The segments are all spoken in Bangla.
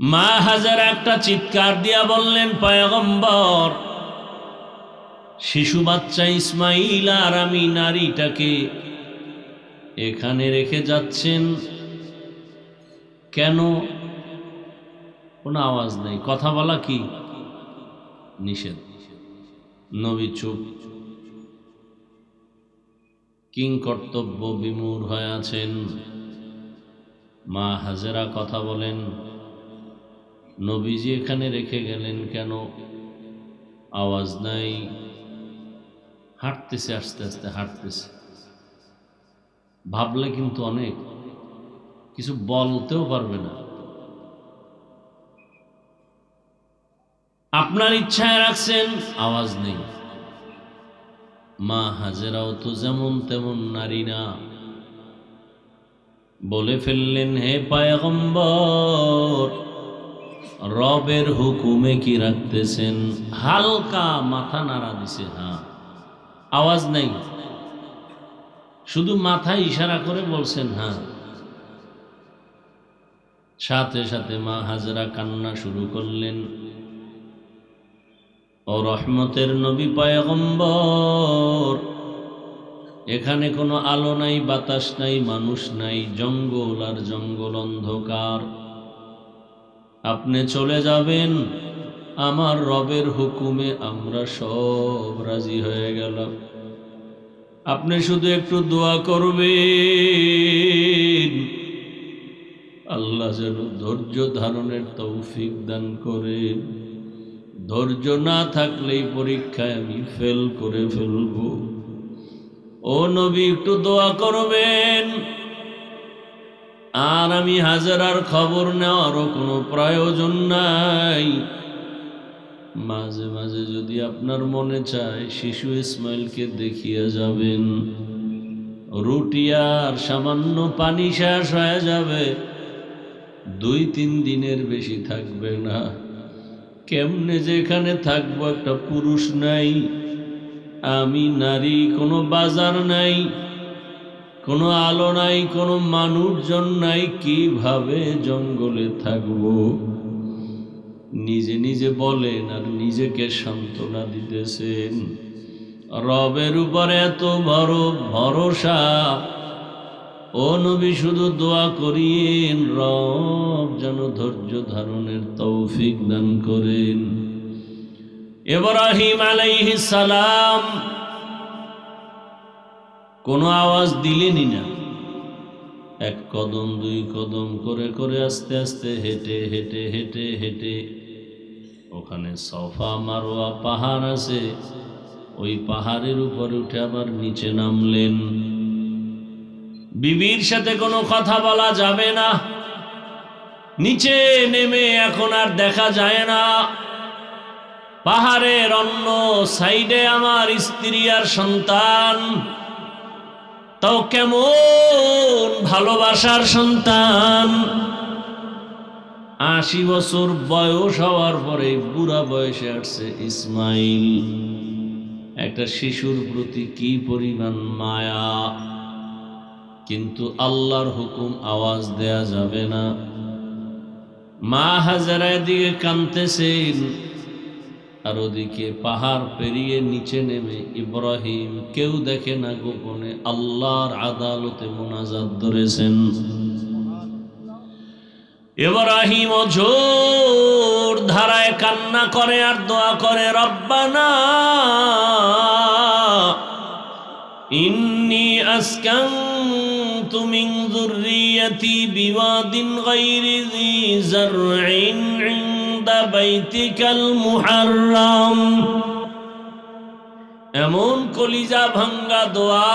মা হাজেরা একটা চিৎকার দিয়া বললেন, পয়গম্বর, শিশু বাচ্চা ইসমাইল আর আমি নারীটাকে এখানে রেখে যাচ্ছেন কেন? কোনো আওয়াজ নেই, কথা বলা কি নিষেধ। নবী চুপ, কিং কর্তব্য বিমূঢ় হয়ে আছেন। মা হাজেরা কথা বলেন, নবীজি এখানে রেখে গেলেন কেন? আওয়াজ নাই, হাঁটতেছে, আস্তে আস্তে হাঁটতেছে। ভাবলে কিন্তু অনেক কিছু বলতেও পারবে না। আপনার ইচ্ছায় রাখছেন, আওয়াজ নেই। মা হাজেরাও তো যেমন তেমন নারী না, বলে ফেললেন, হে পয়গম্বর, রবের হুকুমে কি রাখতেছেন? হালকা মাথা নাড়া দিছে, হ্যাঁ, আওয়াজ নেই, শুধু মাথায় ইশারা করে বলছেন হ্যাঁ। সাথে সাথে মা হাজেরা কান্না শুরু করলেন। ও রহমতের নবী পয়গম্বর, এখানে কোনো আলো নাই, বাতাস নাই, মানুষ নাই, জঙ্গল আর জঙ্গল, অন্ধকার। আপনি চলে যাবেন, আমার রবের হুকুমে আমরা সব রাজি হয়ে গেলাম। আপনি শুধু একটু দোয়া করবেন, আল্লাহ যেন ধৈর্য ধারণের তৌফিক দান করেন। ধৈর্য না থাকলেই পরীক্ষায় আমি ফেল করে ফেলব। ও নবী, একটু দোয়া করবেন। আর আমি হাজেরার খবর নেওয়ারও কোনো প্রয়োজন নাই। মাঝে মাঝে যদি আপনার মনে চায়, শিশু ইসমাইলকে দেখিয়ে যাবেন। রুটি আর সামান্য পানি শেষ হয়ে যাবে, 2-3 দিনের বেশি থাকবে না। কেমনে যেখানে থাকবো, একটা পুরুষ নাই, আমি নারী, কোনো বাজার নাই, কোনো আলো নাই, কোনো মানুষজন নাই, কিভাবে জঙ্গলে থাকবো? নিজে নিজে বলেন আর নিজেকে সান্ত্বনা দিতেছেন। রবের উপরে এত বড় ভরসা। ও নবী, শুধু দোয়া করিয়েন, রব যেন ধৈর্য ধারণের তৌফিক দান করেন। ইব্রাহিম আলাইহিস সালাম কোনো আওয়াজ দিলেনই না। 1 কদম 2 কদম করে করে আস্তে আস্তে হেঁটে হেঁটে হেঁটে হেঁটে, ওখানে সফা মারওয়া পাহাড় আছে, ওই পাহাড়ের উপরে উঠে আবার নিচে নামলেন। বিবির সাথে কোনো কথা বলা যাবে না। নিচে নেমে এখন আর দেখা যায় না, পাহাড়ের অন্য সাইডে আমার স্ত্রী আর সন্তান। তাও কেমন ভালোবাসার সন্তান! 80 বছর বয়স হওয়ার পরে বুড়া বয়সে আসছে ইসমাইল। একটা শিশুর প্রতি কি পরিমাণ মায়া! কিন্তু আল্লাহর হুকুম, আওয়াজ দেয়া যাবে না। মা হাজেরা এদিকে কাঁদতেছেন, আর ওদিকে পাহাড় পেরিয়ে নিচে নেমে ইব্রাহিম, কেউ দেখে না, গোপনে আল্লাহর আদালতে মোনাজাত ধরেছেন। ইব্রাহিম জোর ধারায় কান্না করে আর দোয়া করে, রব্বানা ইন্নী আসকানতু মিন যুররিয়্যাতি বিওয়াদিন গায়রি যী যারইন ইনদা বাইতিকাল মুহাররাম। এমন কলিজা ভাঙ্গা দোয়া।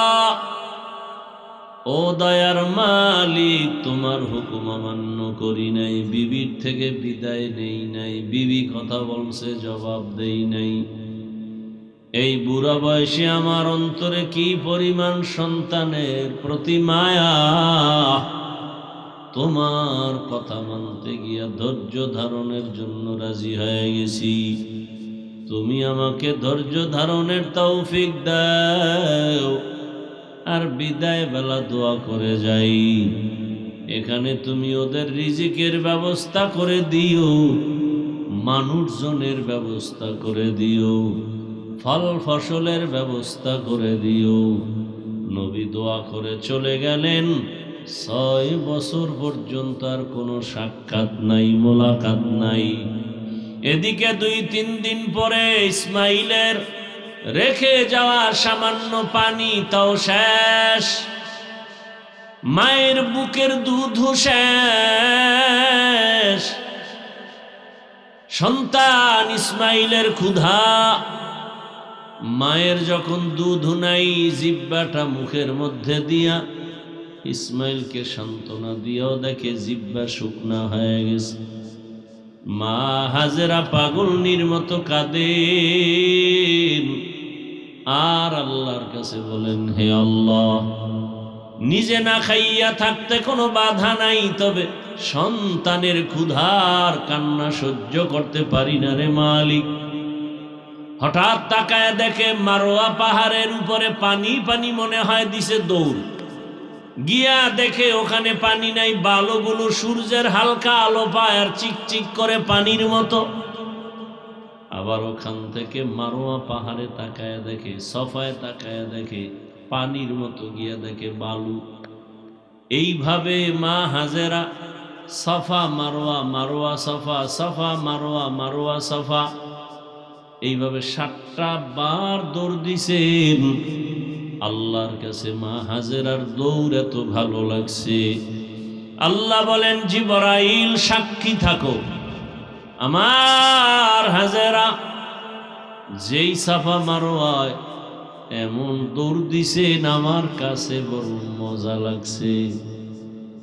ও দয়ার মালিক, তোমার হুকুম অমান্য করি নাই, বিবির থেকে বিদায় নেই নাই, বিবি কথা বলছে জবাব দেই নাই। এই বুড়া বয়সে আমার অন্তরে কি পরিমাণ সন্তানের প্রতি মায়া! তোমার কথা মানতে গিয়া ধৈর্য ধারণের জন্য রাজি হয়ে গেছি। তুমি আমাকে ধৈর্য ধারণের তৌফিক দাও। আর বিদায় বেলা দোয়া করে যাই, এখানে তুমি ওদের রিজিকের ব্যবস্থা করে দিও, মানুষজনের ব্যবস্থা করে দিও, ফল ফসলের ব্যবস্থা করে দিও। নবী দোয়া করে চলে গেলেন। 6 বছর পর্যন্ত আর কোনো সাক্ষাৎ নাই, মোলাকাত নাই। এদিকে 2-3 দিন পরে ইসমাইলের রেখে যাওয়া সামান্য পানি তাও শেষ, মায়ের বুকের দুধ শেষ। সন্তান ইসমাইলের ক্ষুধা, মায়ের যখন দুধ নাই, জিহ্বাটা মুখের মধ্যে দিয়া ইসমাইলকে সান্ত্বনা দিয়াও দেখে জিহ্বা শুকনা হয়ে গেছে। মা হাজেরা পাগলনির মতো কাঁদেন আর আল্লাহর কাছে বলেন, হে আল্লাহ, নিজে না খাইয়া থাকতে কোনো বাধা নাই, তবে সন্তানের ক্ষুধার কান্না সহ্য করতে পারি না রে মালিক। হঠাৎ তাকায় দেখে মারোয়া পাহাড়ের উপরে পানি পানি মনে হয় দিছে দৌড়, গিয়া দেখে ওখানে পানি নাই, বালুগুলো সূর্যের হালকা আলো পায় আর চিকচিক করে পানির মতো। আবার ওখান থেকে মারোয়া পাহাড়ে তাকায় দেখে, সফায় তাকায় দেখে পানির মতো, গিয়া দেখে বালু। এইভাবে মা হাজেরা সফা মারোয়া, মারোয়া সফা, সফা মারোয়া, মারোয়া সফা, এইভাবে 7টা বার দৌড় দিছেন আল্লাহর কাছে। মা হাজেরার দৌড় এত ভালো লাগছে, আল্লাহ বলেন, জিবরাইল সাক্ষী থাকো, আমার হাজেরা যেই সাফা মারোয়ায় এমন দৌড় দিছেন, আমার কাছে বড় মজা লাগছে।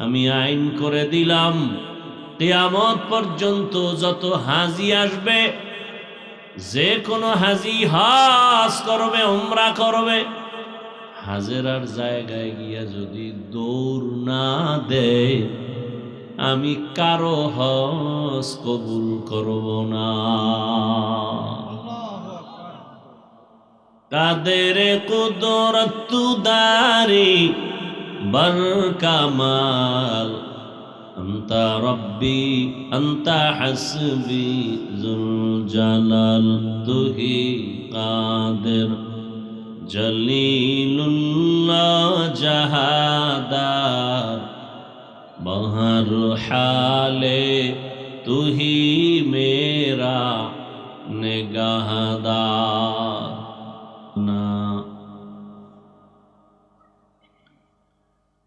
আমি আইন করে দিলাম, কিয়ামত পর্যন্ত যত হাজি আসবে, যে কোনো হাজি হজ করবে, উমরা করবে, হাজেরার জায়গায় গিয়া যদি দৌড় না দেয়, আমি কারো হজ কবুল করব না। কাদের কুদরত দারি বর কামাল, আন্তা রব্বি আন্তা হাসবি যুল জালাল, তুহি কাদের জলিলুল্লাহ জাহাদার, বহর হালে তুহি মেরা নিগাহদার।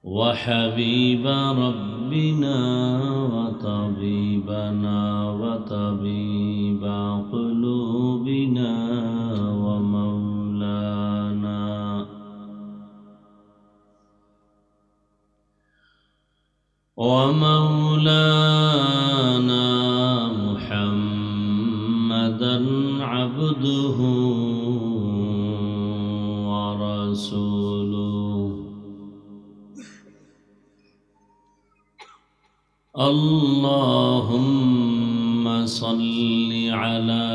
وحبيب ربنا وطبيبنا وطبيب قلوبنا ومولانا محمدا عبده ورسوله. اللهم صل على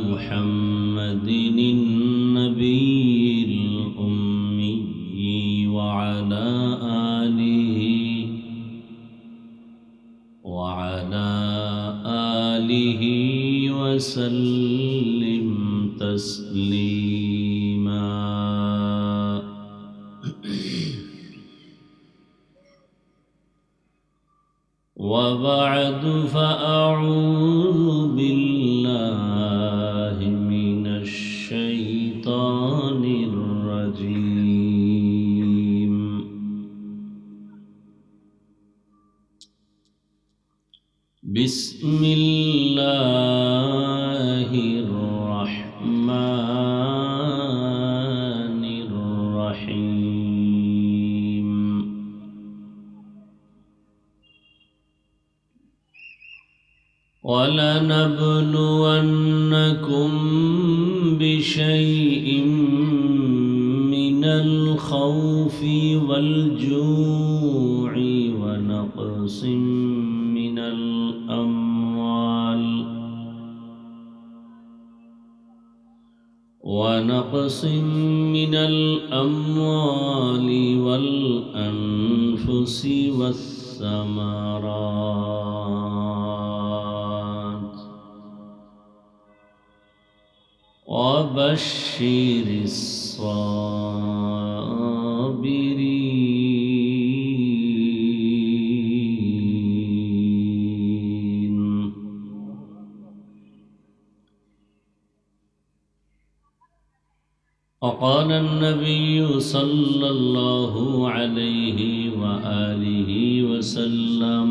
محمد النبي الأمي وعلى آله وسلم تسليما. وبعد فأعوذ بالله من الشيطان الرجيم. بسم الله الرحمن الرحيم. ولنبلونكم بشيء من الخوف والجوع ونقص من الأموال والأنفس والثمرات الثمرات وبشر الصابرين. وقال النبي صلى الله عليه وآله وسلم: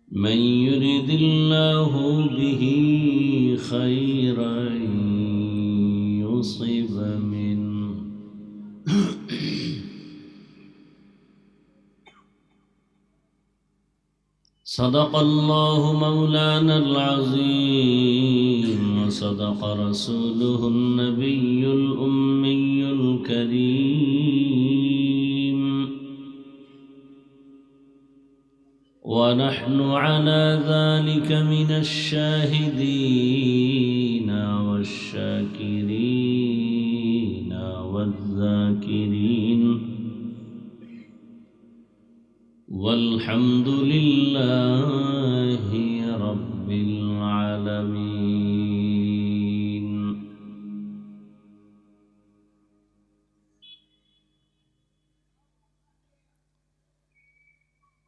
من يرد الله به خيرا يصب منه. صدق الله مولانا العظيم وصدق رسوله النبي الأمي الكريم، ونحن على ذلك من الشاهدين والشاكرين والذاكرين، والحمد لله رب العالمين.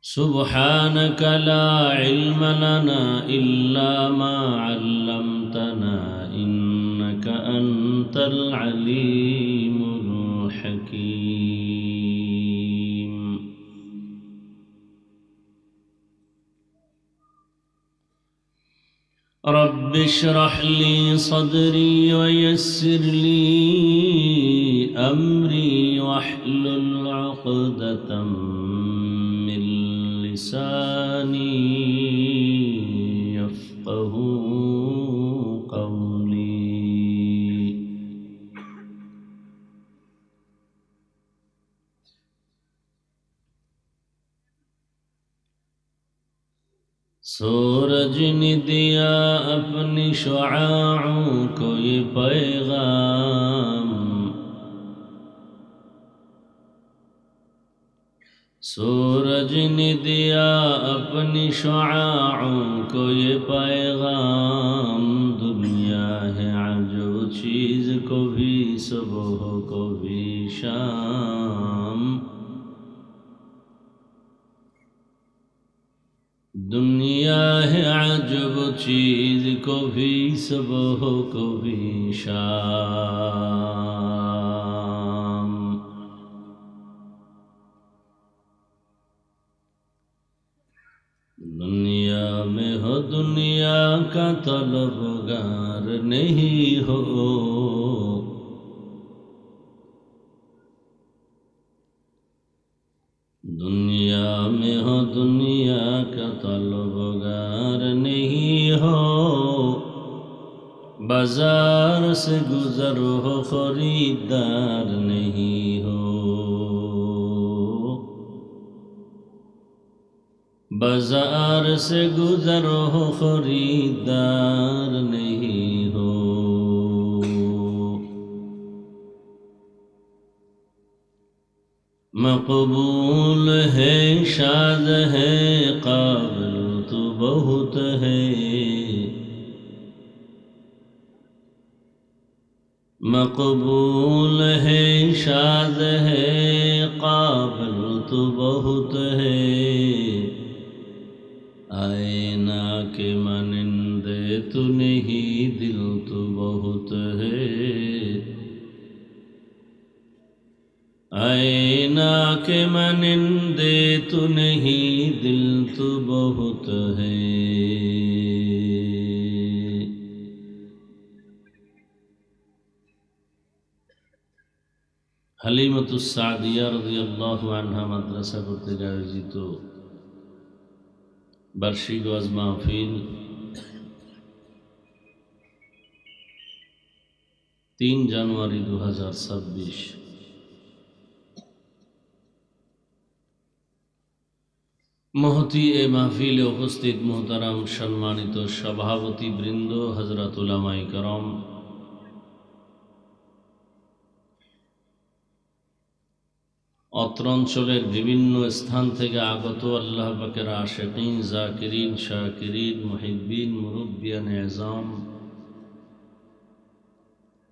سبحانك لا علم لنا إلا ما علمتنا إنك أنت العليم الحكيم. رب اشرح لي صدري ويسر لي أمري واحلل عقدة من لساني يفقه قولي. سورج نے دیا اپنی شعاعوں کو یہ پیغام، سورج نے دیا اپنی شعاعوں کو یہ پیغام، دنیا ہے عجب چیز کو بھی صبح کو بھی شام، دنیا ہے عجب چیز کو بھی صبح کو بھی شام. دنیا میں ہو دنیا کا طلبگار نہیں ہو، دنیا میں ہو دنیا کا طلبگار نہیں ہو، بازار سے گزر ہو خریدار نہیں ہو، بازار سے گزر ہو خریدار نہیں ہو. مقبول ہے شاد ہے قابل تو بہت ہے، مقبول ہے شاد ہے قابل تو بہت ہے، آئینہ کے مانندے تو نہیں دل تو بہت ہے، آئینہ کے مانندے تو نہیں دل تو بہت ہے. حلیمۃ السعدیہ رضی اللہ عنہا মাদ্রাসা কর্তৃক আয়োজিত বার্ষিক ওয়াজ মাহফিল 3 জানুয়ারি 2026। মহতি এ মাহফিলে উপস্থিত মোহতারাম সম্মানিত সভাপতি বৃন্দ, হযরত উলামায়ে কেরাম, অত্র অঞ্চলের বিভিন্ন স্থান থেকে আগত আল্লাহ পাকের আশিকিন, জাকিরিন, শাকিরিন, মুহিব্বিন, মুরব্বিয়ান এজাম,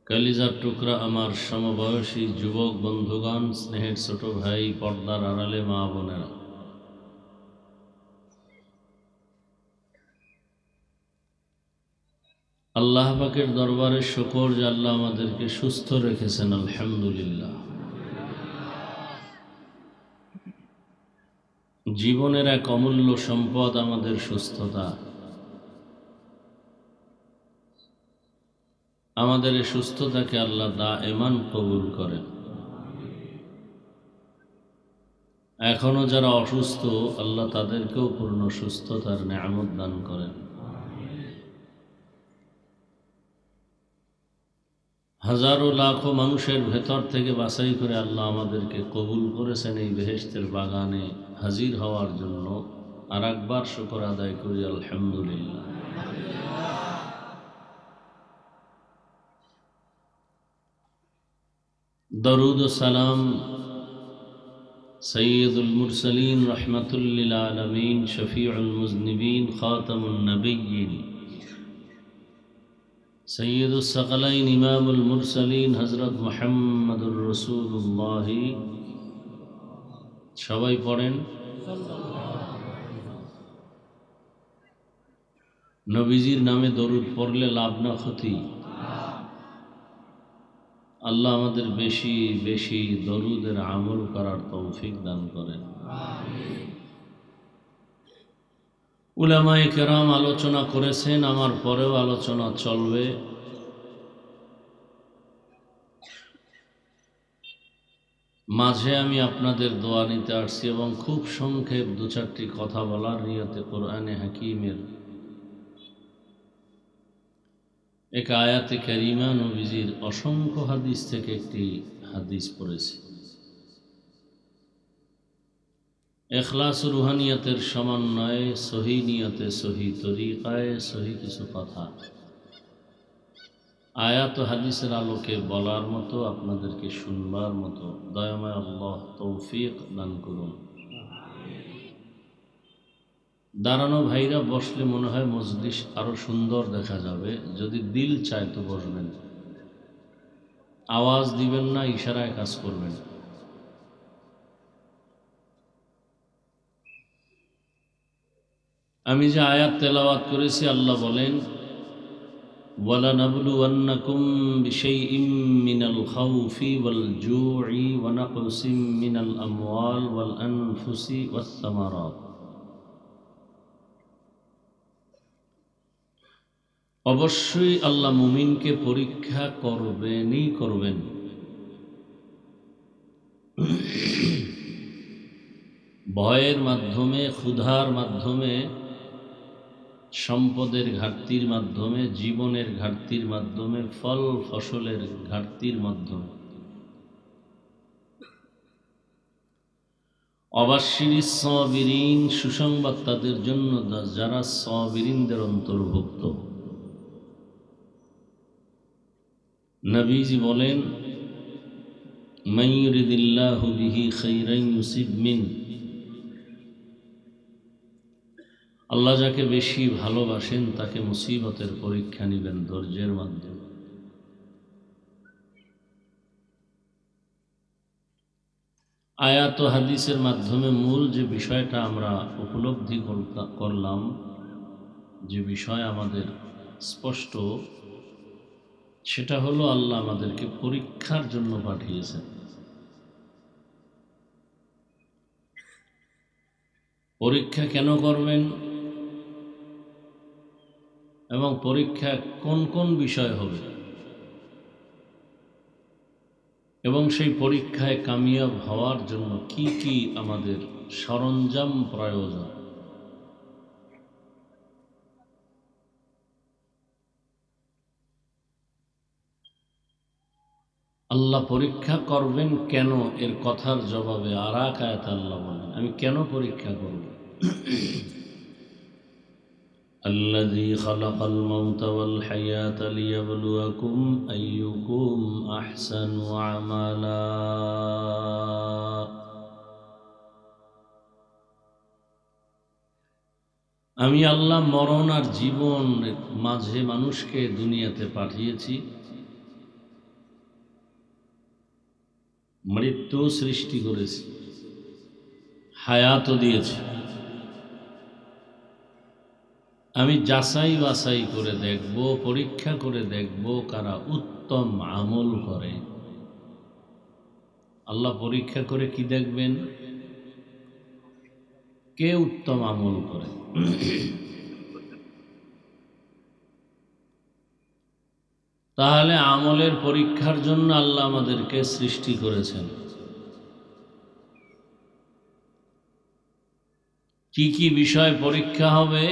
কালিজার টুকরা আমার সমবয়সী যুবক বন্ধুগণ, স্নেহের ছোট ভাই, পর্দার আড়ালে মা বোনেরা, আল্লাহ পাকের দরবারে শুকর যে আল্লাহ আমাদেরকে সুস্থ রেখেছেন, আলহামদুলিল্লাহ। জীবনের এক অমূল্য সম্পদ আমাদের সুস্থতা। আমাদের এই সুস্থতাকে আল্লাহ দায়েমান কবুল করেন। এখনো যারা অসুস্থ, আল্লাহ তাদেরকেও পূর্ণ সুস্থতার নেয়ামত দান করেন। হাজারো লাখো মানুষের ভেতর থেকে বাছাই করে আল্লাহ আমাদেরকে কবুল করেছেন এই বেহেশতের বাগানে হাজির হওয়ার জন্য। আর একবার শুকর আদায় করি, আলহামদুলিল্লাহ। দরুদ ও সালাম সৈয়দুল মুরসালিন, রহমাতুল লিল আলামিন, শফিউল মুজনিবিন, খাতামুন নবিয়্যিন, সৈয়দুস সাকালাইন, ইমামুল মুরসালিন, হযরত মুহাম্মদুর রাসূলুল্লাহ। সবাই পড়েন। নবীজির নামে দরুদ পড়লে লাভ না ক্ষতি? আল্লাহ আমাদের বেশি বেশি দরুদের আমল করার তৌফিক দান করেন। উলামায়ে কেরাম আলোচনা করেছেন, আমার পরেও আলোচনা চলবে। মাঝে আমি আপনাদের দোয়া নিতে আসছি এবং খুব সংক্ষেপ দু চারটি কথা বলার নিয়তে কোরআনে হাকিমের এক আয়াতে কারিমা নবীজির অসংখ্য হাদিস থেকে একটি হাদিস পড়েছি। ইখলাস ও রুহানিয়াতের সমন্বয়ে সহি নিয়তে, সহি তরিকায়, সহি কিছু কথা আয়াত ও হাদিসের আলোকে বলার মতো, আপনাদেরকে শুনবার মতো দয়াময় আল্লাহ তৌফিক দান করুন। দাঁড়ানো ভাইরা বসলে মনে হয় মজলিস আরো সুন্দর দেখা যাবে। যদি দিল চায় তো বসবেন, আওয়াজ দিবেন না, ইশারায় কাজ করবেন। আমি যে আয়াত তেলাওয়াত করেছি, আল্লাহ বলেন, وَلَنَبْلُوَنَّكُمْ بِشَيْءٍ مِّنَ الْخَوْفِ وَالْجُوعِ وَنَقْصٍ مِّنَ الْأَمْوَالِ وَالْأَنفُسِ وَالثَّمَرَاتِ। অবশ্যই আল্লাহ মুমিনকে পরীক্ষা করবেনই করবেন। ভয়ের মাধ্যমে, ক্ষুধার মাধ্যমে, সম্পদের ঘাটতির মাধ্যমে, জীবনের ঘাটতির মাধ্যমে, ফল ফসলের ঘাটতির মাধ্যমে। অবাশশিরিস সাবিরিন, সুসংবাদ তাদের জন্য যারা সাবিরিনদের অন্তর্ভুক্ত। নবীজি বলেন, মান ইউরিদিল্লাহু বিহি খাইরান ইউসিব মিন। আল্লাহ যাকে বেশি ভালোবাসেন তাকে মুসিবতের পরীক্ষা নিবেন ধৈর্যের মাধ্যমে। আয়াত ও হাদিসের মাধ্যমে মূল যে বিষয়টা আমরা উপলব্ধি করলাম, যে বিষয় আমাদের স্পষ্ট, সেটা হলো আল্লাহ আমাদেরকে পরীক্ষার জন্য পাঠিয়েছেন। পরীক্ষা কেন করবেন এবং পরীক্ষা কোন কোন বিষয় হবে এবং সেই পরীক্ষায় কামিয়াব হওয়ার জন্য কি কি আমাদের সরঞ্জাম প্রয়োজন, আল্লাহ পরীক্ষা করবেন কেন, এর কথার জবাবে আর এক আয়াতে আল্লাহ বলেন, আমি কেন পরীক্ষা করব। الذي خلق الموت والحياة ليبلوكم أيكم أحسن عملا আমি আল্লাহ মরণ আর জীবন মাঝে মানুষকে দুনিয়াতে পাঠিয়েছি, মৃত্যু সৃষ্টি করেছি, হায়াতও দিয়েছি। আমি যাচাই বাছাই করে দেখব, পরীক্ষা করে দেখব কারা উত্তম আমল করে। আল্লাহ পরীক্ষা করে কি দেখবেন? কে উত্তম আমল করে। তাহলে আমলের পরীক্ষার জন্য আল্লাহ আমাদেরকে সৃষ্টি করেছেন। কি কি বিষয় পরীক্ষা হবে?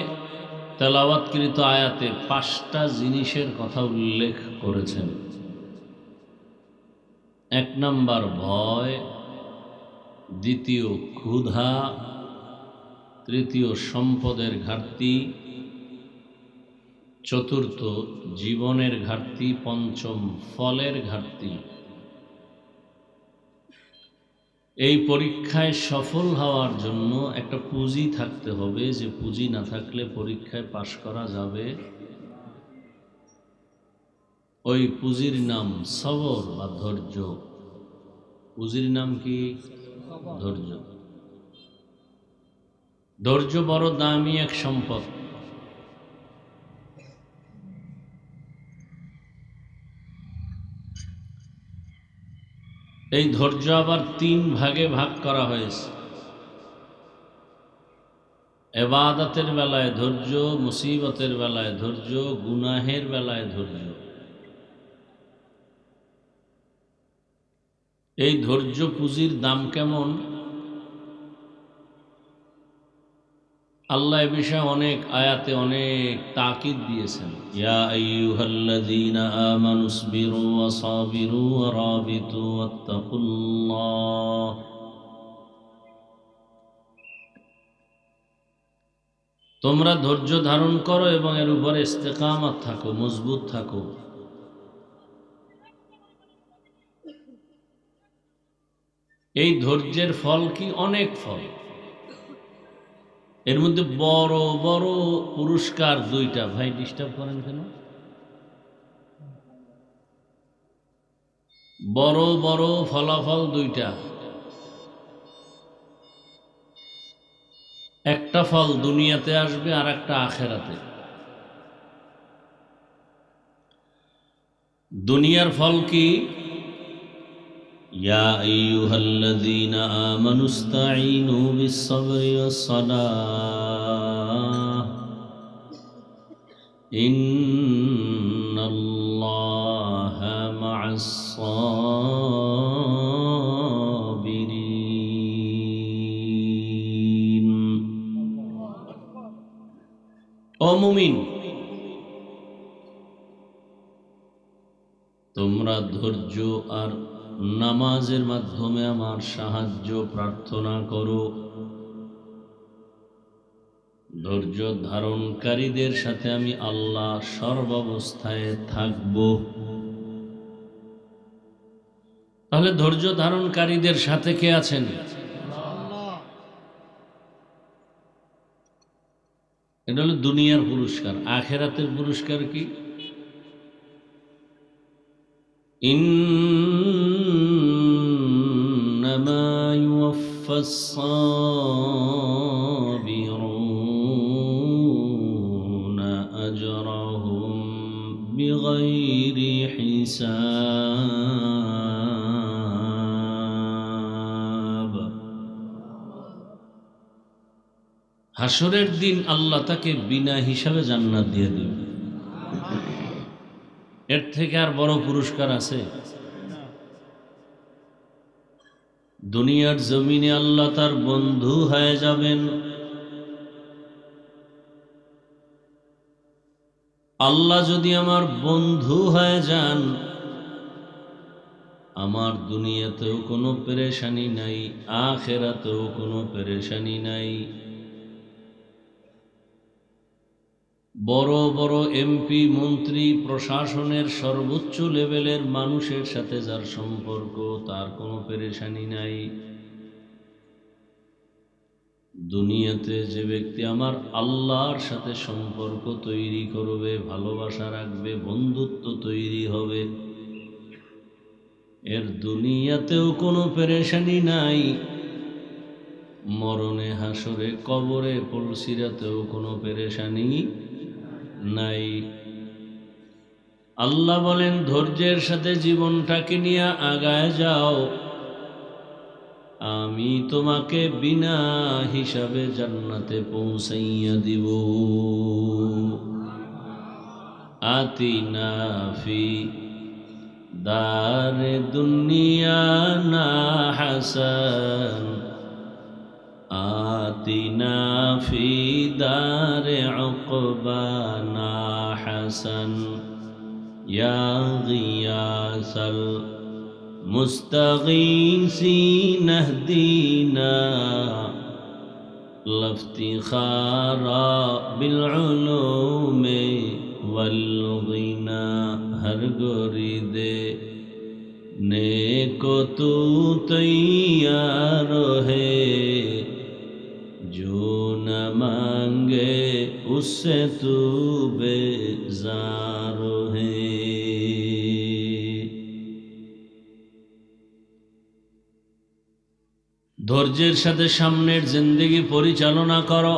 তেলাওয়াতকৃত আয়াতে 5টা জিনিসের কথা উল্লেখ করেছেন। 1 নাম্বার ভয়, দ্বিতীয় ক্ষুধা, তৃতীয় সম্পদের ঘাটতি, চতুর্থ জীবনের ঘাটতি, পঞ্চম ফলের ঘাটতি। এই পরীক্ষায় সফল হওয়ার জন্য একটা পুঁজি থাকতে হবে, যে পুঁজি না থাকলে পরীক্ষায় পাশ করা যাবে। ওই পুঁজির নাম সবর বা ধৈর্য। পুঁজির নাম কি? ধৈর্য। ধৈর্য বড় দামি এক সম্পদ। এই ধৈর্য আবার 3 ভাগে ভাগ করা হয়েছে। ইবাদতের বেলায় ধৈর্য, মুসিবতের বেলায় ধৈর্য, গুনাহের বেলায় ধৈর্য। এই ধৈর্য পুঁজির দাম কেমন? আল্লাহ এ বিষয়ে অনেক আয়াতে অনেক তাকিদ দিয়েছেন। ইয়া আইয়ুহাল্লাযীনা আমানুসবিরু ওয়া সাবিরু ওয়া রাবিতু ওয়াত্তাকুল্লাহ। তোমরা ধৈর্য ধারণ করো এবং এর উপরে ইস্তেকামত থাকো, মজবুত থাকো। এই ধৈর্যের ফল কি? অনেক ফল। এর মধ্যে বড় বড় পুরস্কার 2টা। ভাই ডিস্টার্ব করেন কেন? বড় বড় ফলাফল 2টা। একটা ফল দুনিয়াতে আসবে আর একটা আখেরাতে। দুনিয়ার ফল কি? ইয়া আইয়ুহাল্লাযীনা আমানুস্তাঈনু বিস-সাবরি ওয়াস-সালাহ ইন্নাল্লাহা মা'আস-সাবিরিন। ও মুমিন, তোমরা ধৈর্য আর নামাজের মাধ্যমে আমার সাহায্য প্রার্থনা করো। ধৈর্য ধারণকারীদের সাথে আমি আল্লাহ সর্বাবস্থায় থাকব। তাহলে ধৈর্য ধারণকারীদের সাথে কে আছেন? এটা হলো দুনিয়ার পুরস্কার। আখেরাতের পুরস্কার কি? ইন্নামা ইউওয়াফফাস-সাবিরুনা আজরাহুম বিগাইরি হিসাব। হাসরের দিন আল্লাহ তাকে বিনা হিসাবে জান্নাত দিয়ে দেবে। এর থেকে আর বড় পুরস্কার আছে? দুনিয়ার জমিনে আল্লাহ তার বন্ধু হয়ে যাবেন। আল্লাহ যদি আমার বন্ধু হয়ে যান, আমার দুনিয়াতেও কোনো পেরেশানি নাই, আখেরাতেও কোনো পেরেশানি নাই। বড় বড় এমপি, মন্ত্রী, প্রশাসনের সর্বোচ্চ লেভেলের মানুষের সাথে যার সম্পর্ক, তার কোনো পেরেশানি নাই। দুনিয়াতে যে ব্যক্তি আমার আল্লাহর সাথে সম্পর্ক তৈরি করবে, ভালোবাসা রাখবে, বন্ধুত্ব তৈরি হবে, এর দুনিয়াতেও কোনো পেরেশানি নাই, মরণে হাসরে কবরে পুলসিরাতেও কোনো পেরেশানি নাই। আল্লাহ বলেন ধৈর্যের সাথে জীবনটাকে নিয়ে আগায় যাও, আমি তোমাকে বিনা হিসাবে জান্নাতে পৌঁছাইয়া দিব। আতিনা ফি দারে দুনিয়া না হাসান, আতিনা ফি দারে উকবা না হাসান, ইয়া গিয়াসাল মুস্তাগীসিন ইহদিনা লাফতিখারা বিল উলুমি ওয়াল গিনা। হর গরিদে नेको तू तैयार है, जो न मांगे उससे तू बेजार है। ধৈর্যের সাথে সামনের জিন্দেগি পরিচালনা করো।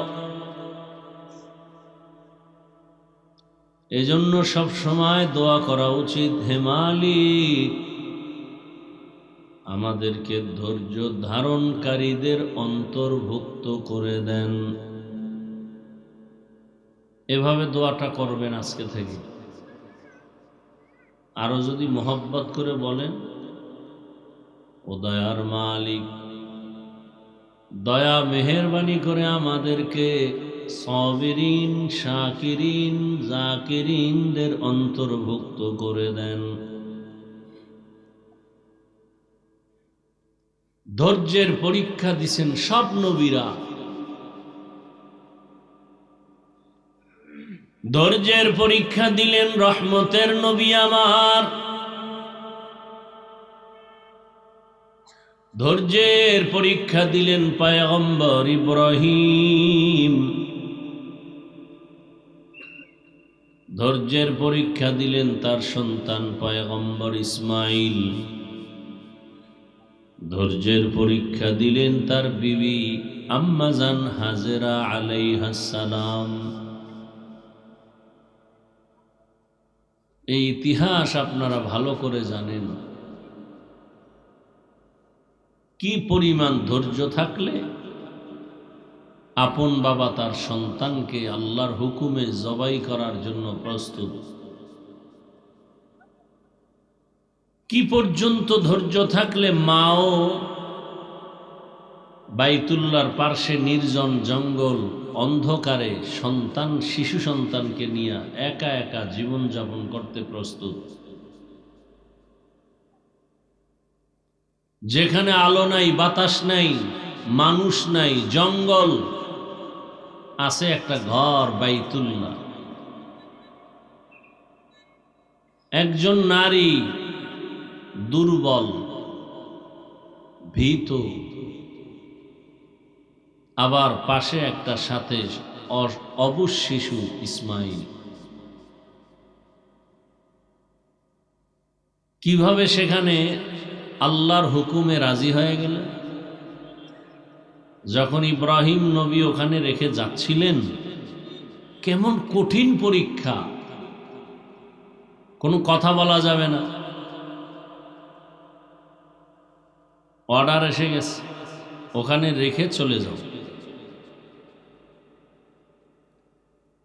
এজন্য সব সময় দোয়া করা উচিত, হে মালিক আমাদেরকে ধৈর্য ধারণকারীদের অন্তর্ভুক্ত করে দেন। এভাবে দোয়াটা করবেন আজকে থেকে। আরো যদি মোহব্বত করে বলেন, ও দয়ার মালিক, দয়া মেহেরবানি করে আমাদেরকে সাবিরিন, শাকিরিন, জাকিরিনদের অন্তর্ভুক্ত করে দেন। ধৈর্যের পরীক্ষা দিছেন সব নবীরা, ধৈর্যের পরীক্ষা দিলেন রহমতের নবী আমার, ধৈর্যের পরীক্ষা দিলেন পয়গম্বর ইব্রাহিম, ধৈর্যের পরীক্ষা দিলেন তার সন্তান পয়গম্বর ইসমাইল, ধৈর্যের পরীক্ষা দিলেন তার বিবি আম্মাজান হাজেরা আলাইহাস সালাম। এই ইতিহাস আপনারা ভালো করে জানেন। কি পরিমাণ ধৈর্য থাকলে আপন বাবা তার সন্তানকে আল্লাহর হুকুমে জবাই করার জন্য প্রস্তুত, কি পর্যন্ত ধৈর্য থাকলে মাও বাইতুল্লাহর পার্শ্বে নির্জন জঙ্গল অন্ধকারে সন্তান, শিশু সন্তানকে নিয়ে একা একা জীবন যাপন করতে প্রস্তুত। যেখানে আলো নাই, বাতাস নাই, মানুষ নাই, জঙ্গল আছে, একটা ঘর বাইতুল্লাহ। একজন নারী দুর্বল, ভীত, আবার পাশে একটা সাথে অবুঝ শিশু ইসমাইল। কিভাবে সেখানে আল্লাহর হুকুমে রাজি হয়ে গেল? যখন ইব্রাহিম নবী ওখানে রেখে যাচ্ছিলেন, কেমন কঠিন পরীক্ষা, কোনো কথা বলা যাবে না, অর্ডার এসে গেছে, ওখানে রেখে চলে যাও।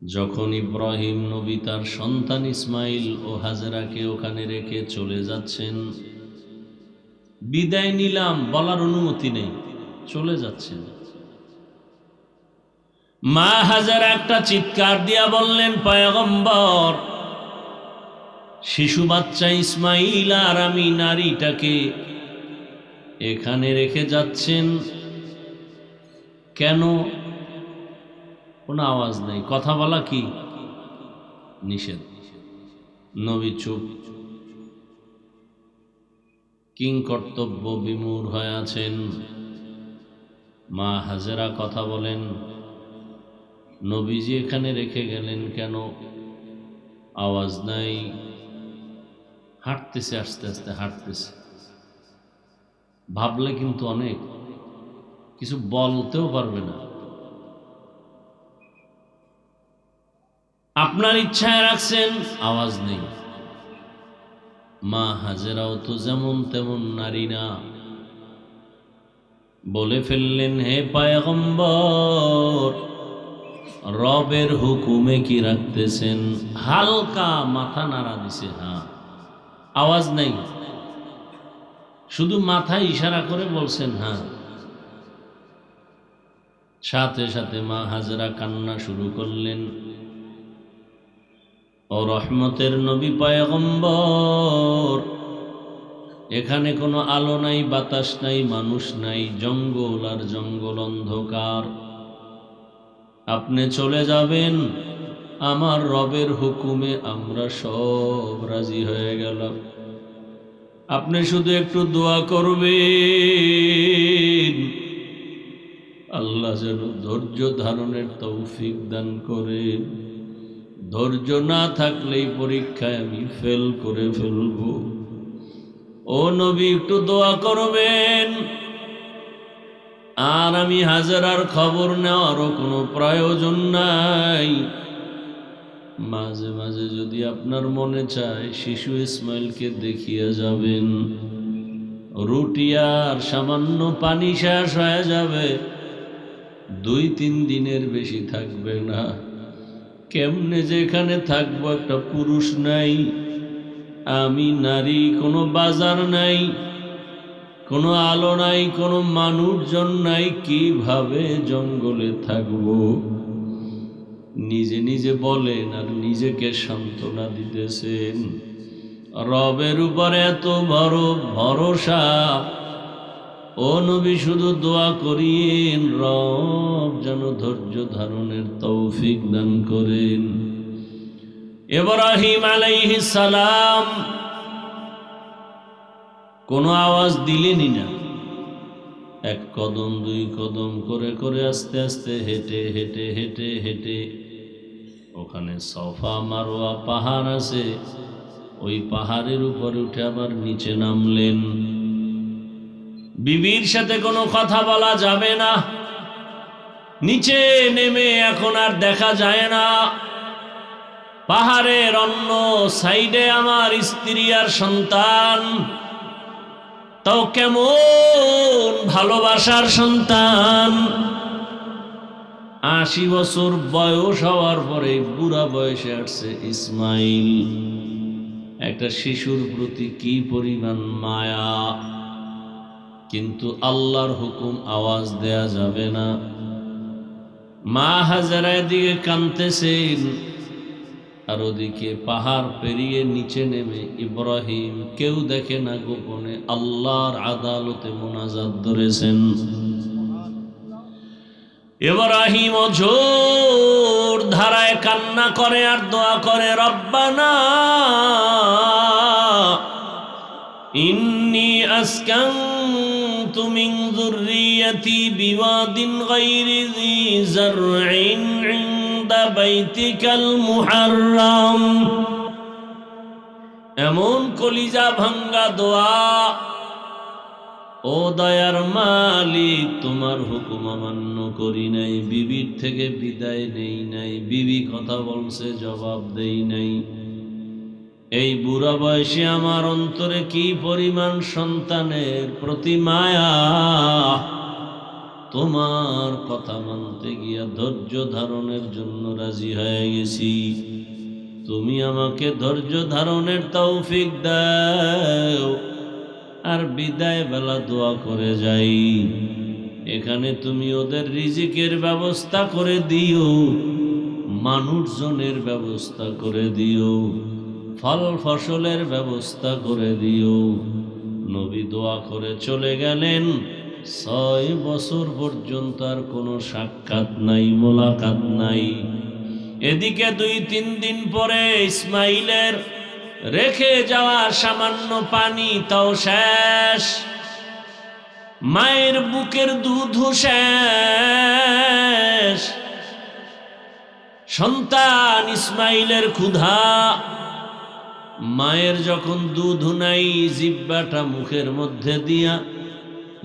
যখন ইব্রাহিম নবী তার সন্তান ইসমাইল ও হাজেরাকে ওখানে রেখে চলে যাচ্ছেন, বিদায় নিলাম বলার অনুমতি নেই, চলে যাচ্ছেন। মা হাজেরা একটা চিৎকার দিয়া বললেন, পয়গম্বর, শিশু বাচ্চা ইসমাইল আর আমি নারীটাকে এখানে রেখে যাচ্ছেন কেন? কোনো আওয়াজ নেই, কথা বলা কি নিষেধ। নবী চুপ, কিং কর্তব্য বিমূঢ় হয়ে আছেন। মা হাজেরা কথা বলেন, নবীজি এখানে রেখে গেলেন কেন? আওয়াজ নাই, হাঁটতেছে, আস্তে আস্তে হাঁটতেছে। ভাবলে কিন্তু অনেক কিছু বলতেও পারবে না। আপনার ইচ্ছায় রাখছেন, আওয়াজ নেই। মা হাজেরাও তো যেমন তেমন নারী না, বলে ফেললেন, হে পয়গম্বর, রবের হুকুমে কি রাখতেছেন? হালকা মাথা নাড়া দিছে, হ্যাঁ, আওয়াজ নেই, শুধু মাথায় ইশারা করে বলছেন হ্যাঁ। সাথে সাথে মা হাজেরা কান্না শুরু করলেন, ও রহমতের নবী পয়গম্বর, এখানে কোনো আলো নাই, বাতাস নাই, মানুষ নাই, জঙ্গল আর জঙ্গল, অন্ধকার। আপনি চলে যাবেন, আমার রবের হুকুমে আমরা সব রাজি হয়ে গেলাম। আপনি শুধু একটু দোয়া করবেন, আল্লাহ যেন ধৈর্য ধারণের তৌফিক দান করেন। ধৈর্য না থাকলেই পরীক্ষায় আমি ফেল করে ফেলব। ও নবী, একটু দোয়া করবেন। আর আমি হাজেরার খবর নেওয়ারও কোনো প্রয়োজন নাই। মাঝে মাঝে যদি আপনার মনে চায়, শিশু ইসমাইলকে দেখিয়ে যাবেন। রুটি আর সামান্য পানি শেষ হয়ে যাবে, 2-3 দিনের বেশি থাকবে না। কেমনে যেখানে থাকবো, একটা পুরুষ নাই, আমি নারী, কোনো বাজার নাই, কোনো আলো নাই, কোনো মানুষজন নাই, কিভাবে জঙ্গলে থাকবো? নিজে নিজে বলেন আর নিজেকে সান্ত্বনা দিতেছেন। রবের উপরে এত বড় ভরসা। ও নবী, শুধু দোয়া করিয়েন, রব যেন ধৈর্য ধারণের তৌফিক দান করেন। ইব্রাহিম আলাইহিস সালাম কোনো আওয়াজ দিলেনই না। 1 কদম 2 কদম করে করে আস্তে আস্তে হেঁটে হেঁটে হেঁটে হেঁটে, ওখানে সফা মারওয়া পাহাড় আছে, ওই পাহাড়ের উপরে উঠে আবার নিচে নামলেন। বিবির সাথে কোনো কথা বলা যাবে না। নিচে নেমে এখন আর দেখা যায় না, পাহাড়ের অন্য সাইডে আমার স্ত্রী আর সন্তান। তাও কেমন ভালোবাসার সন্তান! 80 বছর বয়স হওয়ার পরে বুড়া বয়সে আসছে ইসমাইল। একটা শিশুর প্রতি কি পরিমাণ মায়া! কিন্তু আল্লাহর হুকুম, আওয়াজ দেয়া যাবে না। মা হাজেরা দিকে কাঁদতেছেন, আর ওদিকে পাহাড় পেরিয়ে নিচে নেমে ইব্রাহিম, কেউ দেখে না, গোপনে আল্লাহর আদালতে মোনাজাত ধরেছেন। ইব্রাহিম জোর ধারায় কান্না করে আর দোয়া করে, রব্বানা ইন্নী আসকানতু মিন যুররিয়্যাতি বিওয়াদিন গায়রি যী যারইন ইনদা বাইতিকাল মুহাররাম। এমন কলিজা ভাঙ্গা দোয়া, ও দয়ার মালিক, তোমার হুকুম অমান্য করি নাই, বিবির থেকে বিদায় নেই নাই, বিবি কথা বলছে জবাব দেই নাই। এই বুড়া বয়সে আমার অন্তরে কি পরিমাণ সন্তানের প্রতি মায়া! তোমার কথা মানতে গিয়া ধৈর্য ধারণের জন্য রাজি হয়ে গেছি। তুমি আমাকে ধৈর্য ধারণের তৌফিক দাও। আর বিদায় বেলা দোয়া করে যাই, এখানে তুমি ওদের রিজিকের ব্যবস্থা করে দিও, মানুষজনের ব্যবস্থা করে দিও, ফল ফসলের ব্যবস্থা করে দিও। নবী দোয়া করে চলে গেলেন। 6 বছর পর্যন্ত আর কোনো সাক্ষাৎ নাই, মোলাকাত নাই। এদিকে 2-3 দিন পরে ইসমাইলের রেখে যাওয়া সামান্য পানি তাও শেষ। মায়ের বুকের দুধ শেষ, সন্তান ইসমাইলের ক্ষুধা। মায়ের যখন দুধ নাই, জিহ্বাটা মুখের মধ্যে দিয়া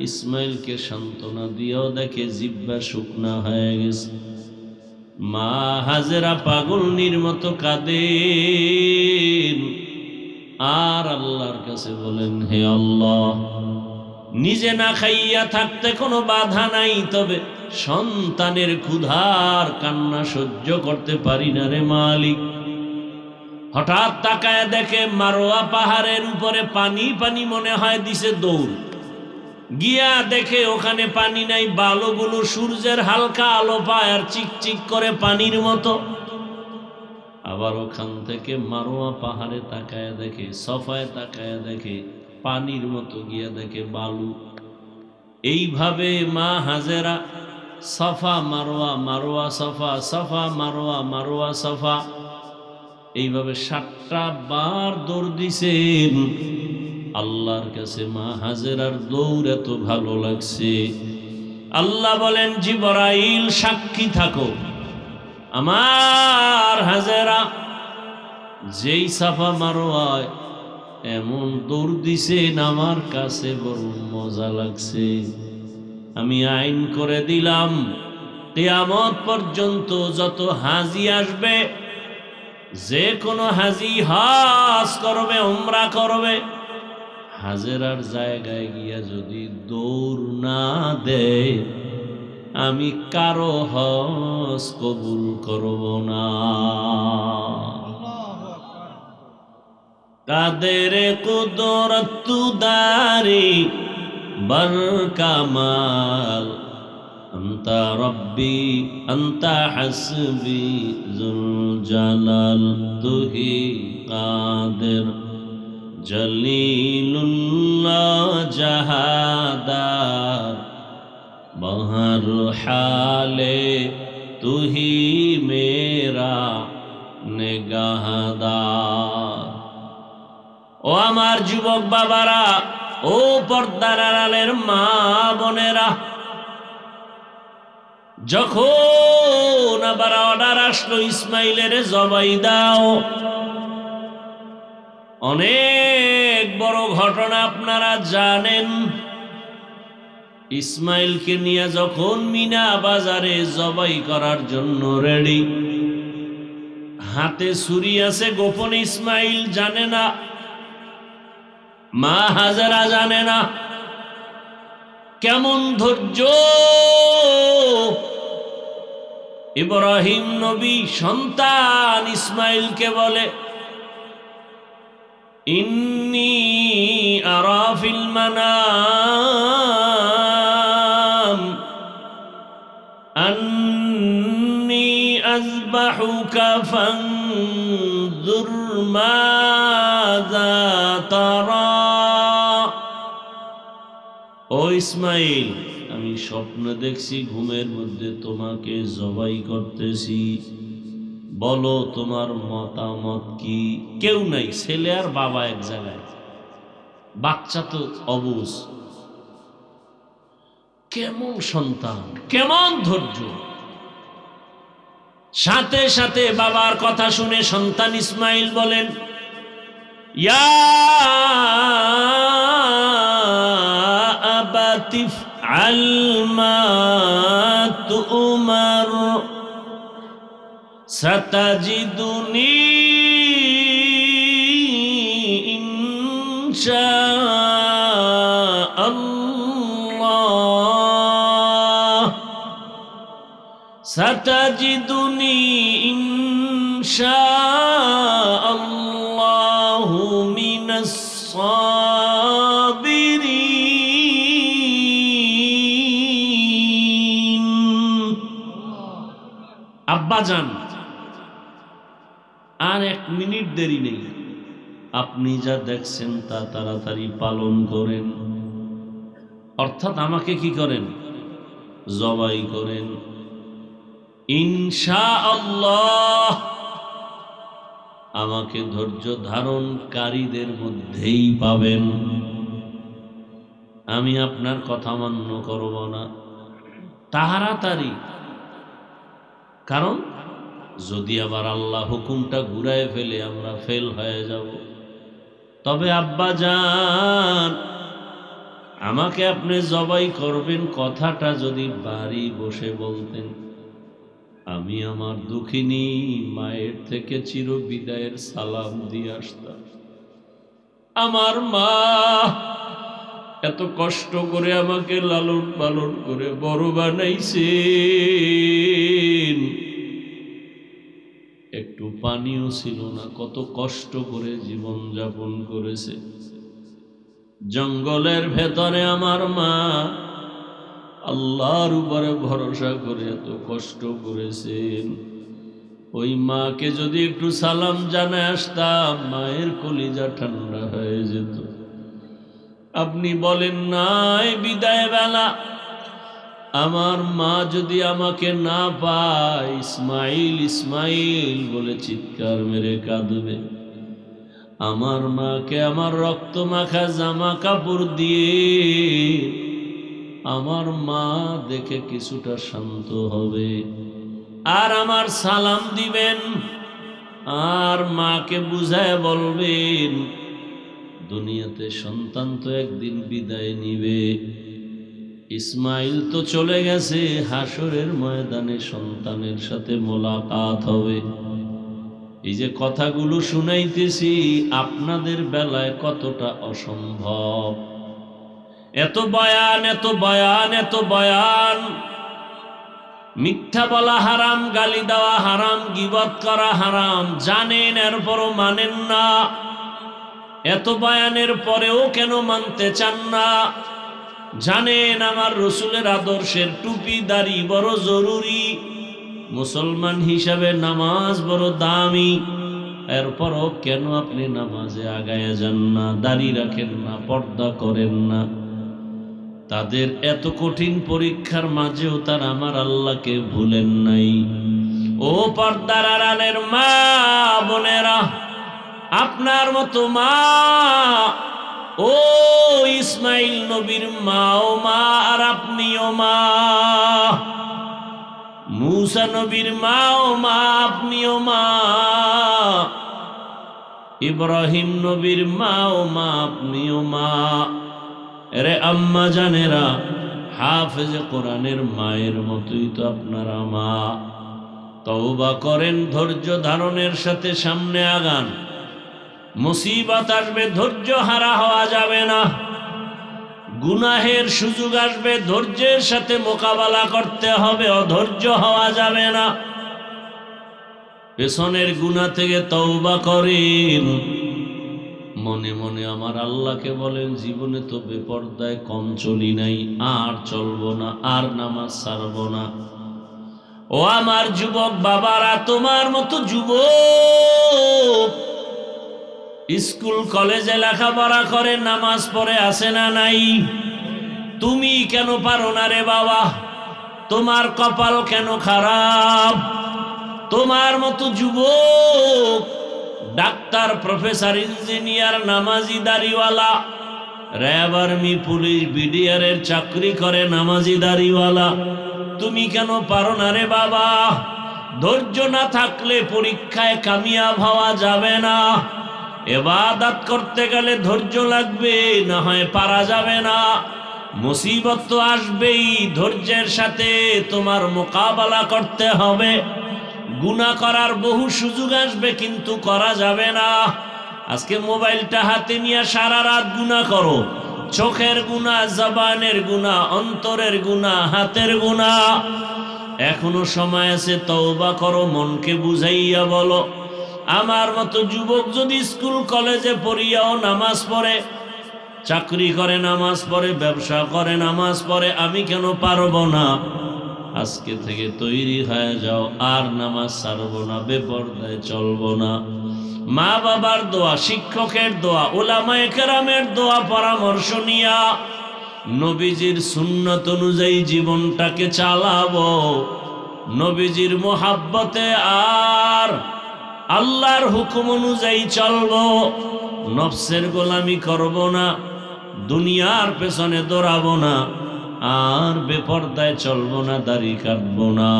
ইসমাইলকে সান্ত্বনা দিয়েও দেখে জিহ্বা শুকনা হয়ে গেছে। মা হাজেরা পাগলনির মতো কাঁদেন আর আল্লাহর কাছে বলেন, হে আল্লাহ, নিজে না খাইয়া থাকতে কোনো বাধা নাই, তবে সন্তানের ক্ষুধার কান্না সহ্য করতে পারি না রে মালিক। হঠাৎ তাকায় দেখে মারোয়া পাহাড়ের উপরে পানি পানি মনে হয় দিছে দৌড়। গিয়া দেখে ওখানে পানি নাই, বালুগুলো সূর্যের হালকা আলো পায় আর চিকচিক করে পানির মতো। আবার ওখান থেকে মারোয়া পাহাড়ে তাকায় দেখে, সফায় তাকায় দেখে পানির মতো, গিয়া দেখে বালু। এইভাবে মা হাজেরা সফা মারোয়া, মারোয়া সফা, সফা মারোয়া, মারোয়া সফা, এইভাবে 7টা বার দৌড় দিছেন আল্লাহর কাছে। মা হাজেরার দৌড় এত ভালো লাগছে, আল্লাহ বলেন, জিবরাইল সাক্ষী থাকো, আমার হাজেরা যেই সাফা মারোয়ায় এমন দৌড় দিছেন আমার কাছে বড় মজা লাগছে। আমি আইন করে দিলাম, কিয়ামত পর্যন্ত যত হাজি আসবে, যে কোনো হাজি হজ করবে, উমরা করবে, হাজেরার জায়গায় গিয়া যদি দৌড় না দেয়, আমি কারো হজ কবুল করব না। কাদের কুদরত দারি বর কামাল, আন্তা রব্বি আন্তা হাসবি যুল জালাল, তুহি কাদের জলিলুল্লাহ জাহাদার, বহর হালে তুহি মেরা নেগাহদার। ও আমার যুবক বাবারা, ও পর্দার আড়ালের মা বোনেরা, যখন আবার অর্ডার আসলো ইসমাইলের জবাই দাও, অনেক বড় ঘটনা আপনারা জানেন। ইসমাইলকে নিয়ে যখন মিনা বাজারে জবাই করার জন্য রেডি, হাতে ছুরি আছে, গোপনে ইসমাইল জানে না, মা হাজেরা জানে না। কেমন ধৈর্য! ইব্রাহিম নবী সন্তান ইসমাইলকে বলে, ইন্নী আরা ফিল মানাম আন্নী আযবাহুকা ফানজুর মাযা তারা। ও ইসমাইল, আমি স্বপ্ন দেখছি, ঘুমের মধ্যে তোমাকে জবাই করতেছি, বলো তোমার মতামত কি? কেউ নাই, ছেলে আর বাবা এক জায়গায়, বাচ্চা তো অবুঝ। কেমন সন্তান, কেমন ধৈর্য! সাথে সাথে বাবার কথা শুনে সন্তান ইসমাইল বলেন, ইয়া আবাতি ইফআল মা তু'মার সাতাজিদুনি ইনশাআল্লাহ, সাতাজিদুনি ইনশাআল্লাহু মিনাস সাবিরিন। আব্বাজান, আর 1 মিনিট দেরি নেই, আপনি যা দেখছেন তা তাড়াতাড়ি পালন করেন, অর্থাৎ আমাকে কি করেন? জবাই করেন। ইনশাআল্লাহ আমাকে ধৈর্য ধারণকারীদের মধ্যেই পাবেন। আমি আপনার কথা মান্য করব না, তাড়াতাড়ি। কারণ যদি আবার আল্লাহ হুকুমটা ঘুরায় ফেলে আমরা ফেল হয়ে যাব। তবে আব্বা জান, আমাকে আপনি জবাই করবেন কথাটা যদি বাড়ি বসে বলতেন, আমি আমার দুঃখিনী মায়ের থেকে চির বিদায়ের সালাম দিয়ে আসতাম। আমার মা এত কষ্ট করে আমাকে লালন পালন করে বড় বানাইছেন, একটু পানিও ছিল না, কত কষ্ট করে জীবন যাপন করেছে। জঙ্গলের ভেতরে আমার মা আল্লাহর উপরে ভরসা করে এত কষ্ট করেছেন। ওই মাকে যদি একটু সালাম জানায় আসতাম, মায়ের কলিজা ঠান্ডা হয়ে যেত। আপনি বলেন নাই বিদায় বেলা আমার মা যদি আমাকে না পায়, ইসমাইল ইসমাইল বলে চিৎকার মেরে কাঁদবে। আমার মাকে আমার রক্ত মাখা জামা কাপড় দিয়ে আমার মা দেখে কিছুটা শান্ত হবে, আর আমার সালাম দিবেন, আর মাকে বুঝায় বলবেন দুনিয়াতে সন্তান তো একদিন বিদায় নিবে। ইসমাইল তো চলে গেছে, হাসরের ময়দানে সন্তানের সাথে মোলাকাত হবে। এই যে কথাগুলো শুনাইতেছি আপনাদের বেলায় কতটা অসম্ভব। এত বয়ান, এত বয়ান, এত বয়ান, মিথ্যা বলা হারাম, গালি দেওয়া হারাম, গীবত করা হারাম, জানেন এরপরও মানেন না। এত বয়ানের পরেও কেন মানতে চান না? জানেন আমার রসুলের আদর্শের টুপি দাড়ি বড় জরুরি, মুসলমান হিসাবে নামাজ বড় দামি, এরপরও কেন আপনি নামাজে আগায় যান না, দাড়ি রাখেন না, পর্দা করেন না? তাদের এত কঠিন পরীক্ষার মাঝেও তারা আমার আল্লাহকে ভুলেন নাই। ও পর্দার আড়ালের মা বোনেরা, আপনার মতো মা, ও ইসমাইল নবীর মা ও মা, আর আপনিও মা। মূসা নবীর মা ও মা, আপনিও মা। ইব্রাহিম নবীর মা ও মা, আপনিও মা। এরে আম্মা জানেরা, হাফেজ কোরআনের মায়ের মতোই তো আপনারা মা। তওবা করেন, ধৈর্য ধারণের সাথে সামনে আগান। মুসিবত আসবে, ধৈর্য হারা হওয়া যাবে না। গুনাহের সুযোগ আসবে, ধৈর্যের সাথে মোকাবেলা করতে হবে, অধৈর্য হওয়া যাবে না। পেছনের গুনাহ থেকে তওবা করেন, মনে মনে আমার আল্লাহকে বলেন জীবনে তো বেপরদায় কম চলি নাই, আর চলবো না, আর নামাজ ছাড়বো না। ও আমার যুবক বাবারা, তোমার মতো যুবক স্কুল কলেজে লেখাপড়া করে নামাজ পড়ে আসে না নাই? তুমি কেন পারো না রে বাবা? তোমার কপাল কেন খারাপ? তোমার মতো যুবক ডাক্তার, প্রফেসর, ইঞ্জিনিয়ার, নামাজি দাড়িওয়ালা, র্যাব, আর্মি, পুলিশ, বিডিআর এর চাকরি করে নামাজি দাড়িওয়ালা, তুমি কেন পারো না রে বাবা? ধৈর্য না থাকলে পরীক্ষায় কামিয়াব হওয়া যাবে না। ইবাদত করতে গেলে ধৈর্য লাগবে, না হয় পারা যাবে না। মুসিবত তো আসবেই, ধৈর্যের সাথে তোমার মোকাবেলা করতে হবে। গুনাহ করার বহু সুযোগ আসবে, কিন্তু করা যাবে না। আজকে মোবাইলটা হাতে নিয়ে সারা রাত গুনাহ করো, চোখের গুনাহ, জবানের গুনাহ, অন্তরের গুনাহ, হাতের গুনাহ। এখনো সময় আছে, তওবা করো, মনকে বুঝাইয়া বলো। আমার মতো যুবক যদি স্কুল কলেজে পড়িয়াও নামাজ পড়ে, চাকরি করে নামাজ পড়ে, ব্যবসা করে নামাজ পড়ে, আমি কেন পারবো না? আজকে থেকে তৈরি হয়ে যাও, আর নামাজ ছাড়বো না, বেপরদায় চলবো না। মা বাবার দোয়া, শিক্ষকের দোয়া, উলামায়ে কেরামের দোয়া, পরামর্শ নিয়া নবীজির সুন্নত অনুযায়ী জীবনটাকে চালাবো। নবীজির মোহাব্বতে আর আল্লাহর হুকুম অনুযায়ী চলবো। নফসের গোলামি করব না, দুনিয়ার পেছনে দৌড়াবো না, আর বেপরদায় চলবো না, দাড়ি কাটবো না।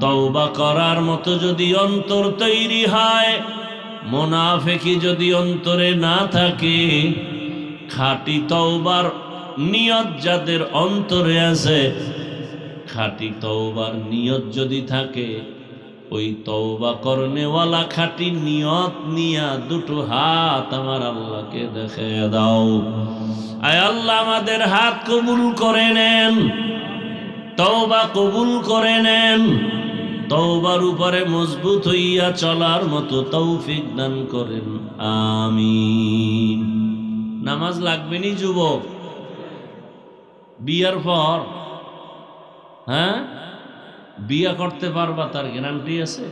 তওবা করার মতো যদি অন্তর তৈরি হয়, মুনাফিকি যদি অন্তরে না থাকে, খাঁটি তওবার নিয়ত যাদের অন্তরে আছে, খাঁটি তওবার নিয়ত যদি থাকে, ওই তওবা করনেওয়ালা খাঁটি নিয়ত নিয়া দুটো হাত আমার আল্লাহকে দেখে দাও। আয় আল্লাহ, আমাদের হাত কবুল করে নেন, তওবা কবুল করে নেন, তওবার উপরে মজবুত হইয়া চলার মতো তৌফিক দান করেন, আমিন। নামাজ লাগবে নি যুবক? বিয়ার পর হ্যাঁ বিয়া করতে পারবা, তার গ্যারান্টি আছে?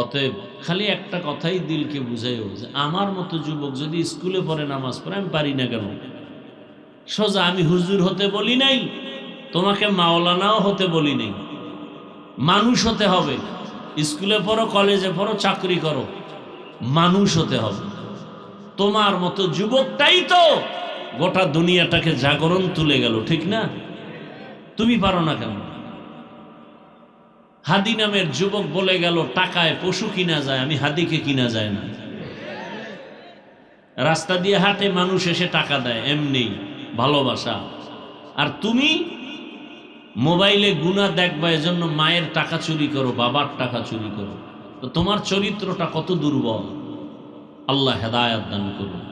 অতএব খালি একটা কথাই দিলকে বুঝাইও যে আমার মতো যুবক যদি স্কুলে পড়ে নামাজ পড়ে, আমি পারি না কেন? সোজা আমি হুজুর হতে বলি নাই, তোমাকে মাওলানাও হতে বলি নাই। মানুষ হতে হবে। স্কুলে পড়ো, কলেজে পড়ো, চাকরি করো, মানুষ হতে হবে। তোমার মতো যুবকটাই তো গোটা দুনিয়াটাকে জাগরণ তুলে গেল, ঠিক না? তুমি পারো না কেন? হাদি নামের যুবক বলে গেল, টাকায় পশু কিনা যায়, আমি হাদিকে কিনা যায় না। রাস্তা দিয়ে হাঁটে, মানুষ এসে টাকা দেয়, এমনি ভালোবাসা। আর তুমি মোবাইলে গুনাহ দেখবা, এজন্য মায়ের টাকা চুরি করো, বাবার টাকা চুরি করো। তো তোমার চরিত্রটা কত দুর্বল। আল্লাহ হেদায়েত দান করুন।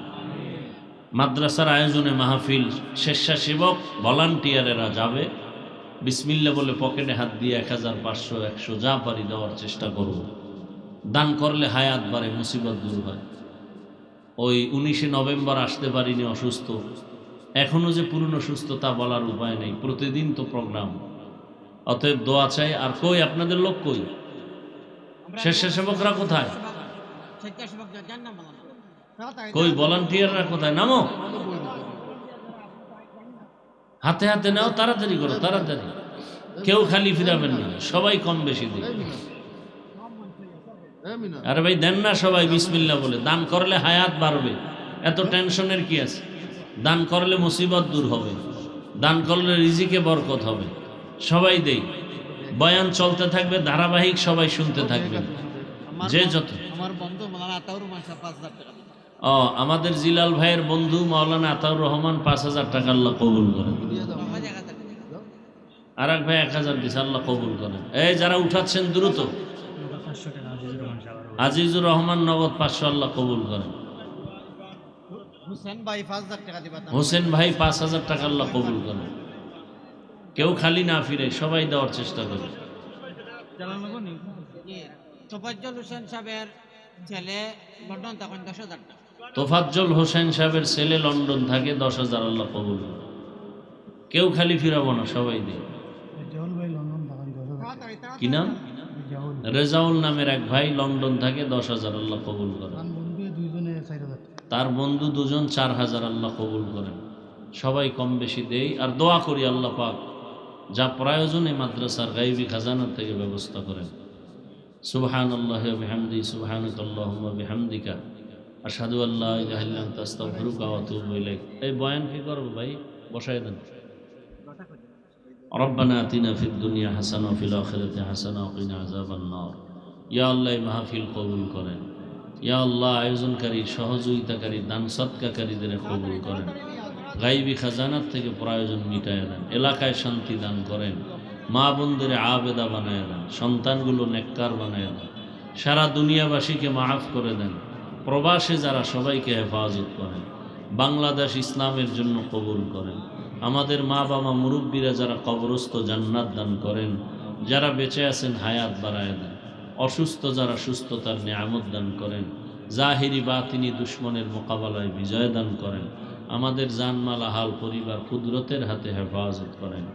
মাদ্রাসার আয়োজনে মাহফিল, স্বেচ্ছাসেবক ভলান্টিয়ারেরা যাবে, বিসমিল্লাহ বলে পকেটে হাত দিয়ে 1000, 500, 100 যা পারি দেওয়ার চেষ্টা করব। দান করলে হায়াত বাড়ে, মুসিবত দূর হয়। ওই 19 নভেম্বর আসতে পারিনি, অসুস্থ। এখনো যে পুরনো সুস্থ তা বলার উপায় নেই, প্রতিদিন তো প্রোগ্রাম। অতএব দোয়া চাই। আর কই আপনাদের লোক কই? স্বেচ্ছাসেবকরা কোথায়? কই ভলান্টিয়াররা কোথায়? নামো, হাতে হাতে নাও, তাড়াতাড়ি করো, তাড়াতাড়ি। কেউ খালি ফিরাবেন না, সবাই কম বেশি দিন। আরে ভাই দেন না সবাই বিসমিল্লাহ বলে। দান করলে হায়াত বাড়বে, এত টেনশনের কি আছে? দান করলে মুসিবত দূর হবে, দান করলে রিজিকে বরকত হবে। সবাই দেই, বয়ান চলতে থাকবে ধারাবাহিক, সবাই শুনতে থাকবেন। যে যত আমাদের জিলাল ভাইয়ের বন্ধু মাওলানা আতাউর রহমান 5000 টাকা আল্লাহ কবুল করেন। আর এক ভাই 1000 দিছে, আল্লাহ কবুল করেন। এই যারা উঠাচ্ছেন দ্রুত, আজিজুর রহমান নগদ 500, আল্লাহ কবুল করেন। হোসেন ভাই 5000 টাকা আল্লাহ কবুল করেন। কেউ খালি না ফিরে, সবাই দেওয়ার চেষ্টা করে। তোফাজ্জল হোসেন সাহেবের ছেলে লন্ডন তখন 10,000 টাকা। তোফাজ্জল হোসেন সাহেবের ছেলে লন্ডন থাকে, 10,000 আল্লাহ কবুল করেন। কেউ খালি ফিরাবো না, সবাই দিই। কি নাম? রেজাউল নামের এক ভাই লন্ডন থাকে, 10,000 আল্লাহ কবুল করেন। তার বন্ধু দুজন 4,000 আল্লাহ কবুল করেন। সবাই কম বেশি দেই। আর দোয়া করি আল্লাহ পাক যা প্রয়োজন এই মাদ্রাসার গায়বী খাজানার থেকে ব্যবস্থা করেন। সুবহানাল্লাহি ওয়া বিহামদিহি, সুবহানাকাল্লাহুম্মা বিহামদিকা, আশহাদু আল্লা ইলাহা ইল্লা আনতা আস্তাগফিরুকা ওয়া আতুবু ইলাইক। এই বয়ান কি করব ভাই? বসায় দেন। রব্বানা আতিনা ফিদ দুনিয়া হাসানা ওয়া ফিল আখিরাতি হাসানা ওয়া কিনা আযাবান নার। ইয়া আল্লাহ, এই মাহফিল কবুল করেন। ইয়া আল্লাহ, আয়োজনকারী, সহযোগিতাকারী, দান সৎকারীদের কবুল করেন। গায়বী খাজানার থেকে প্রয়োজন মিটায় দেন। এলাকায় শান্তি দান করেন। মা বোনদের আবেদা বানায় দেন। সন্তানগুলো নেককার বানায় দেন। সারা দুনিয়াবাসীকে মাফ করে দেন। প্রবাসে যারা, সবাইকে হেফাজত করেন। বাংলাদেশ ইসলামের জন্য কবুল করেন। আমাদের মা বাবা মুরব্বীরা যারা কবরস্থ, জান্নাত দান করেন। যারা বেঁচে আছেন হায়াত বাড়ায় দেন। অসুস্থ যারা, সুস্থতার নিয়ামত দান করেন। জাহিরি বাতিনি দুশ্মনের মোকাবেলায় বিজয় দান করেন। আমাদের জানমাল, আহাল, পরিবার কুদরতের হাতে হেফাজত করেন।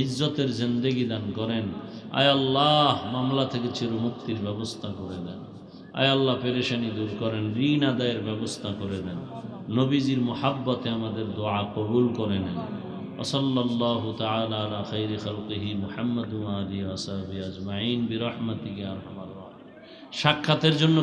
ইজ্জতের জিন্দেগি দান করেন। আয় আল্লাহ, মামলা থেকে চিরমুক্তির ব্যবস্থা করে দেন। আয় আল্লাহ, পেরেশানি দূর করেন। ঋণ আদায়ের ব্যবস্থা করে দেন। নবীজির মুহাব্বতে আমাদের দোয়া কবুল করে নেন। ওয়াসাল্লাল্লাহু তাআলা আলা খাইরি খালকিহি মুহাম্মাদ ওয়া আলিহি ওয়া সাহবিহি আজমাইন বিরহমাতিকা ইয়া আরহামার রাহিমিন। সাক্ষাতের জন্য